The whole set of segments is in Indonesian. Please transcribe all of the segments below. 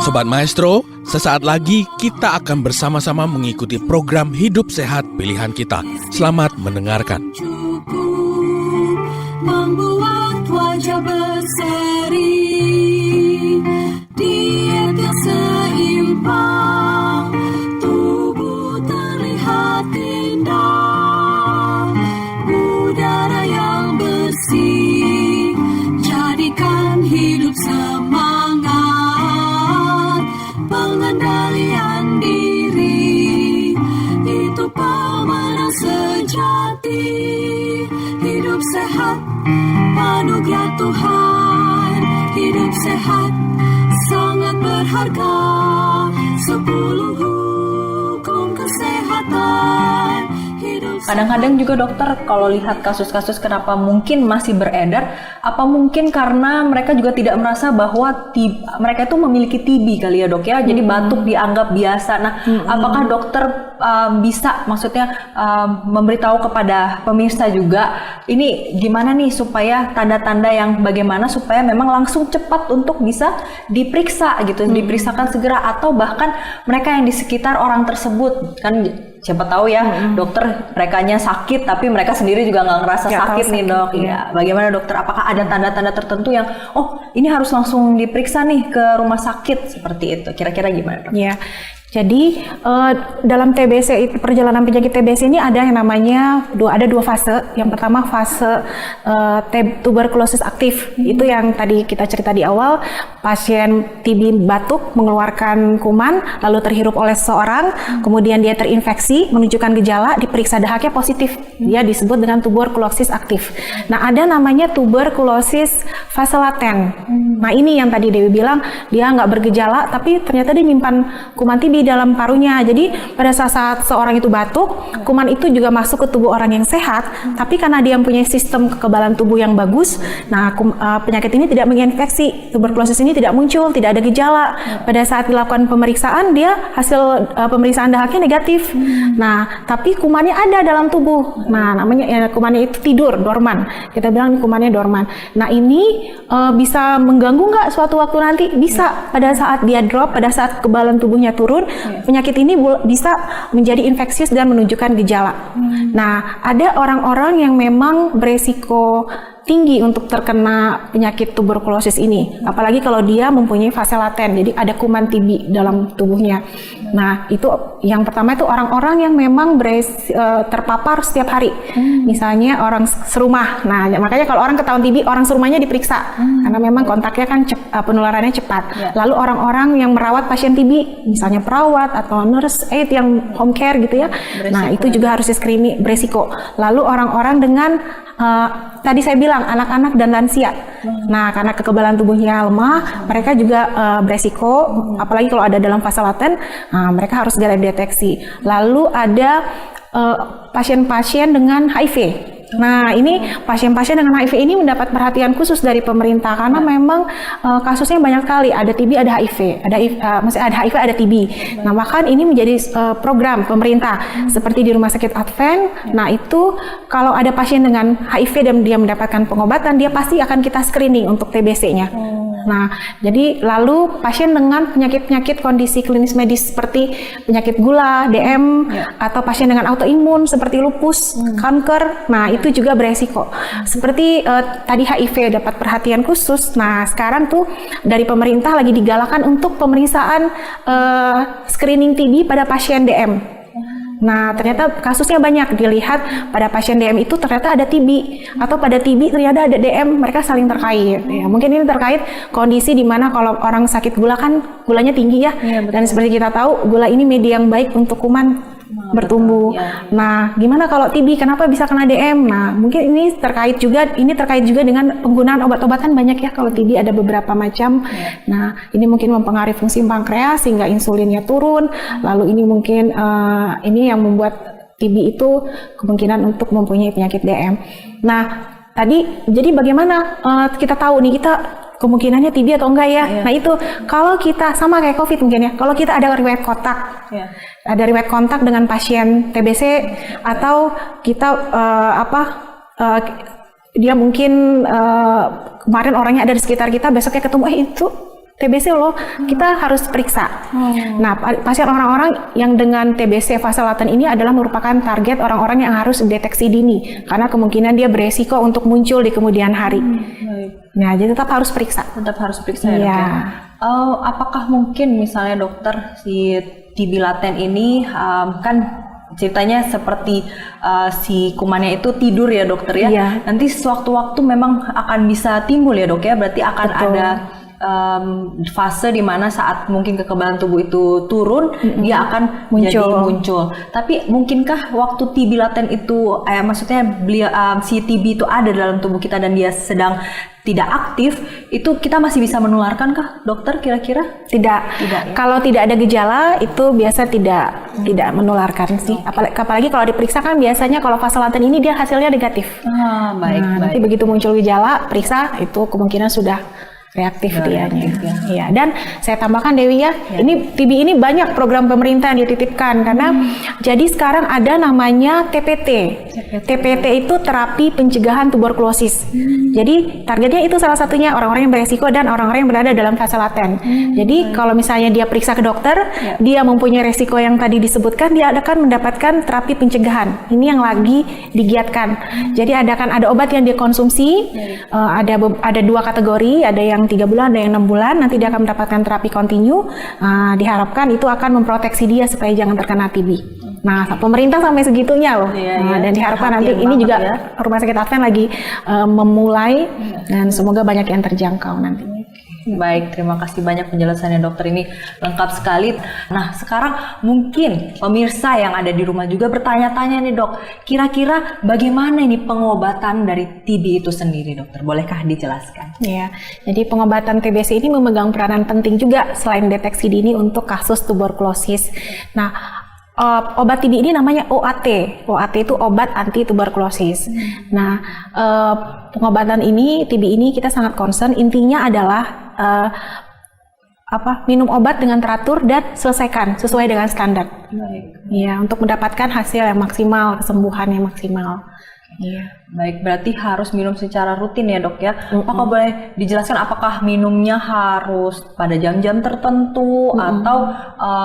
Sobat Maestro, sesaat lagi kita akan bersama-sama mengikuti program Hidup Sehat Pilihan Kita. Selamat mendengarkan. Membuat wajah berseri, diet yang seimbang, tubuh terlihat indah, udara yang bersih, jadikan hidup semangat, pengendalian diri, itu pemenang sejati. Hidup sehat, anugerah Tuhan. Hidup sehat, sangat berharga. 10 hukum kesehatan. Kadang-kadang juga dokter kalau lihat kasus-kasus kenapa mungkin masih beredar, apa mungkin karena mereka juga tidak merasa bahwa mereka itu memiliki TB kali ya dok ya, jadi batuk dianggap biasa. Nah, apakah dokter bisa maksudnya memberitahu kepada pemirsa juga, ini gimana nih supaya tanda-tanda yang bagaimana supaya memang langsung cepat untuk bisa diperiksa gitu, diperiksakan segera, atau bahkan mereka yang di sekitar orang tersebut kan. Siapa tahu ya dokter merekanya sakit tapi mereka sendiri juga nggak ngerasa sakit nih dok. Ya, bagaimana dokter? Apakah ada tanda-tanda tertentu yang ini harus langsung diperiksa nih ke rumah sakit seperti itu? Kira-kira gimana dok? Ya. Jadi dalam TBC, perjalanan penyakit TBC ini ada yang namanya ada dua fase. Yang pertama fase tuberkulosis aktif, itu yang tadi kita cerita di awal, pasien TB batuk mengeluarkan kuman lalu terhirup oleh seseorang, kemudian dia terinfeksi, menunjukkan gejala, diperiksa dahaknya positif, dia disebut dengan tuberkulosis aktif. Nah, ada namanya tuberkulosis fase laten. Nah, ini yang tadi Dewi bilang dia nggak bergejala tapi ternyata dia menyimpan kuman TB dalam parunya. Jadi pada saat seorang itu batuk, kuman itu juga masuk ke tubuh orang yang sehat, tapi karena dia mempunyai sistem kekebalan tubuh yang bagus, nah penyakit ini tidak menginfeksi, tuberkulosis ini tidak muncul, tidak ada gejala. Pada saat dilakukan pemeriksaan, dia hasil pemeriksaan dahaknya negatif. Nah, tapi kumannya ada dalam tubuh. Nah, namanya kumannya itu tidur, dorman. Kita bilang kumannya dorman. Nah, ini bisa mengganggu nggak suatu waktu nanti? Bisa. Pada saat dia drop, pada saat kekebalan tubuhnya turun, penyakit ini bisa menjadi infeksius dan menunjukkan gejala. Nah, ada orang-orang yang memang beresiko tinggi untuk terkena penyakit tuberkulosis ini, apalagi kalau dia mempunyai fase laten, jadi ada kuman TB dalam tubuhnya. Nah, itu yang pertama itu orang-orang yang memang terpapar setiap hari, misalnya orang serumah. Nah, makanya kalau orang ketahuan TB, orang serumahnya diperiksa, karena memang kontaknya kan penularannya cepat. Lalu orang-orang yang merawat pasien TB, misalnya perawat atau nurse aid yang home care gitu ya, nah itu juga harus di-screening, beresiko. Lalu orang-orang dengan tadi saya bilang anak-anak dan lansia. Nah, karena kekebalan tubuhnya lemah, mereka juga beresiko, apalagi kalau ada dalam fase laten, mereka harus segera deteksi. Lalu ada pasien-pasien dengan HIV. Nah, ini pasien-pasien dengan HIV ini mendapat perhatian khusus dari pemerintah karena memang kasusnya banyak sekali, ada TB, ada HIV, masih ada HIV, ada TB. Nah, bahkan ini menjadi program pemerintah seperti di Rumah Sakit Advent. Nah, itu kalau ada pasien dengan HIV dan dia mendapatkan pengobatan, dia pasti akan kita screening untuk TBC-nya. Nah, jadi lalu pasien dengan penyakit-penyakit kondisi klinis medis seperti penyakit gula, DM, atau pasien dengan autoimun seperti lupus, kanker, nah itu juga beresiko. Seperti tadi HIV dapat perhatian khusus, nah sekarang tuh dari pemerintah lagi digalakan untuk pemeriksaan screening TB pada pasien DM. Nah, ternyata kasusnya banyak dilihat pada pasien DM itu ternyata ada TB, atau pada TB ternyata ada DM, mereka saling terkait. Ya, mungkin ini terkait kondisi di mana kalau orang sakit gula kan gulanya tinggi ya, dan seperti kita tahu gula ini media yang baik untuk kuman bertumbuh. Nah, gimana kalau TB? Kenapa bisa kena DM? Nah, mungkin ini terkait juga dengan penggunaan obat-obatan banyak ya. Kalau TB ada beberapa macam. Nah, ini mungkin mempengaruhi fungsi pankreas sehingga insulinnya turun. Lalu ini mungkin ini yang membuat TB itu kemungkinan untuk mempunyai penyakit DM. Nah, tadi jadi bagaimana kita tahu nih kita kemungkinannya TB atau enggak ya? Nah itu kalau kita sama kayak COVID mungkin ya, kalau kita ada riwayat kontak, ada riwayat kontak dengan pasien TBC, atau kita dia mungkin kemarin orangnya ada di sekitar kita, besoknya ketemu itu TBC loh, kita harus periksa. Nah, pasien orang-orang yang dengan TBC fase laten ini adalah merupakan target orang-orang yang harus deteksi dini, karena kemungkinan dia beresiko untuk muncul di kemudian hari. Nah, jadi tetap harus periksa. Tetap harus periksa ya, Dok Iya. ya. Apakah mungkin misalnya dokter si TB laten ini kan ceritanya seperti si kumannya itu tidur ya dokter ya. Iya. Nanti sewaktu-waktu memang akan bisa timbul ya dok ya. Berarti akan Betul. ada fase di mana saat mungkin kekebalan tubuh itu turun, dia akan jadi muncul. Tapi mungkinkah waktu TB laten itu, maksudnya si TB itu ada dalam tubuh kita dan dia sedang tidak aktif, itu kita masih bisa menularkan kah dokter kira-kira? Tidak. Tidak ya? Kalau tidak ada gejala itu biasa tidak menularkan sih. Apalagi kalau diperiksa kan biasanya kalau fase laten ini dia hasilnya negatif. Baik, baik. Nanti begitu muncul gejala, periksa itu kemungkinan sudah reaktif dianya. Iya. Dan saya tambahkan Dewi ya, ini TB ini banyak program pemerintah yang dititipkan karena jadi sekarang ada namanya TPT. TPT itu terapi pencegahan tuberkulosis. Jadi targetnya itu salah satunya orang-orang yang beresiko dan orang-orang yang berada dalam fase laten. Jadi kalau misalnya dia periksa ke dokter, dia mempunyai resiko yang tadi disebutkan, dia akan mendapatkan terapi pencegahan. Ini yang lagi digiatkan. Jadi ada obat yang dia konsumsi, ada 2 kategori, ada yang 3 bulan, ada yang 6 bulan, nanti dia akan mendapatkan terapi kontinu. Diharapkan itu akan memproteksi dia supaya jangan terkena TB. Nah, pemerintah sampai segitunya loh. Dan diharapkan nanti ini juga Rumah Sakit Advent lagi memulai dan semoga banyak yang terjangkau nanti. Baik, terima kasih banyak penjelasannya dokter, ini lengkap sekali. Nah, sekarang mungkin pemirsa yang ada di rumah juga bertanya-tanya nih dok, kira-kira bagaimana ini pengobatan dari TB itu sendiri dokter? Bolehkah dijelaskan? Ya, jadi pengobatan TBC ini memegang peranan penting juga selain deteksi dini untuk kasus tuberkulosis. Nah, obat TB ini namanya OAT. OAT itu obat anti tuberkulosis. Nah, pengobatan ini TB ini kita sangat concern. Intinya adalah minum obat dengan teratur dan selesaikan sesuai dengan standar. Ya, untuk mendapatkan hasil yang maksimal, kesembuhan yang maksimal. Iya. Baik, berarti harus minum secara rutin ya dok ya. Apakah boleh dijelaskan apakah minumnya harus pada jam-jam tertentu atau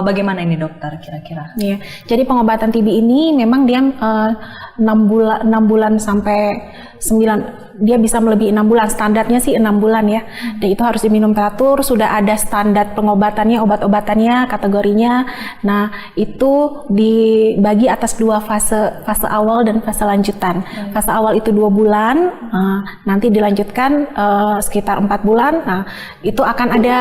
bagaimana ini dokter kira-kira? Iya. Jadi pengobatan TB ini memang dia 6 bulan sampai 9, dia bisa melebihi 6 bulan, standarnya sih 6 bulan ya. Dan itu harus diminum teratur, sudah ada standar pengobatannya, obat-obatannya, kategorinya. Nah, itu dibagi atas 2 fase awal dan fase lanjutan. Fase awal itu 2 bulan, nanti dilanjutkan sekitar 4 bulan. Nah, itu akan ada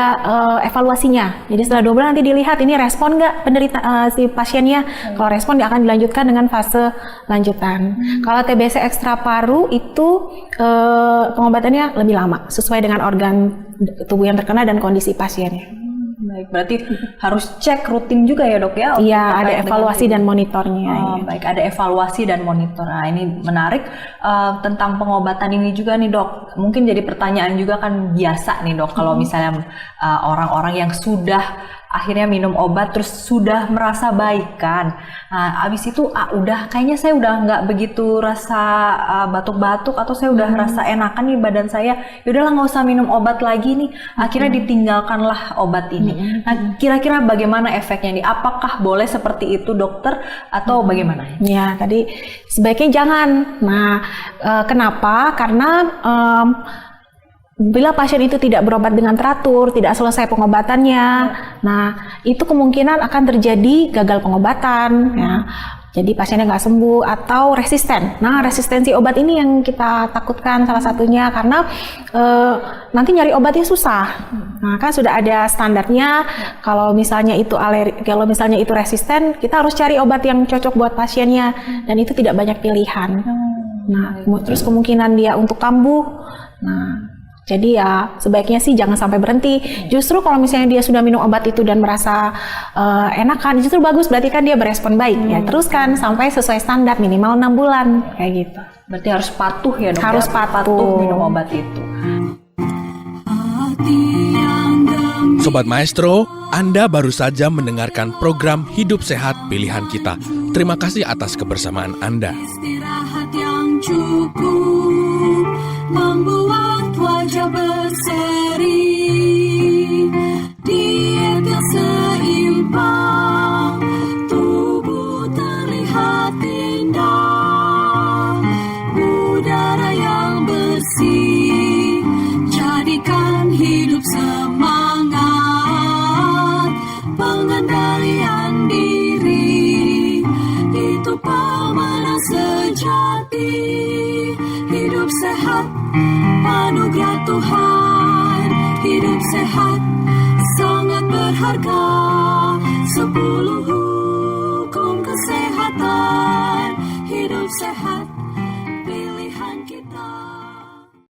evaluasinya. Jadi setelah 2 bulan nanti dilihat ini respon nggak penderita si pasiennya. Kalau respon dia akan dilanjutkan dengan fase lanjutan. Kalau TBC ekstra paru itu pengobatannya lebih lama sesuai dengan organ tubuh yang terkena dan kondisi pasiennya. Baik, berarti harus cek rutin juga ya dok ya? Iya, ada evaluasi dan monitornya. Baik, ada evaluasi dan monitor. Nah, ini menarik tentang pengobatan ini juga nih dok. Mungkin jadi pertanyaan juga kan biasa nih dok, kalau misalnya orang-orang yang sudah akhirnya minum obat terus sudah merasa baik kan. Nah, abis itu udah kayaknya saya udah nggak begitu rasa batuk-batuk atau saya udah rasa enakan nih badan saya. Yaudahlah nggak usah minum obat lagi nih. Akhirnya ditinggalkanlah obat ini. Nah, kira-kira bagaimana efeknya nih? Apakah boleh seperti itu dokter atau bagaimana? Ya, tadi sebaiknya jangan. Nah, kenapa? Karena bila pasien itu tidak berobat dengan teratur, tidak selesai pengobatannya, nah itu kemungkinan akan terjadi gagal pengobatan, ya. Jadi pasiennya nggak sembuh atau resisten. Nah, resistensi obat ini yang kita takutkan salah satunya karena nanti nyari obatnya susah. Nah, kan sudah ada standarnya. Kalau misalnya itu kalau misalnya itu resisten, kita harus cari obat yang cocok buat pasiennya dan itu tidak banyak pilihan. Nah, terus kemungkinan dia untuk kambuh. Nah, jadi ya sebaiknya sih jangan sampai berhenti. Justru kalau misalnya dia sudah minum obat itu dan merasa enakan, justru bagus, berarti kan dia berespon baik. Ya teruskan sampai sesuai standar minimal 6 bulan kayak gitu. Berarti harus patuh ya dok. Harus patuh minum obat itu. Sobat Maestro, Anda baru saja mendengarkan program Hidup Sehat Pilihan Kita. Terima kasih atas kebersamaan Anda. Istirahat yang cukup membuat wajah berseri. pengendalian diri, itu pemenang sejati. Hidup sehat, anugerah Tuhan. Hidup sehat, sangat berharga.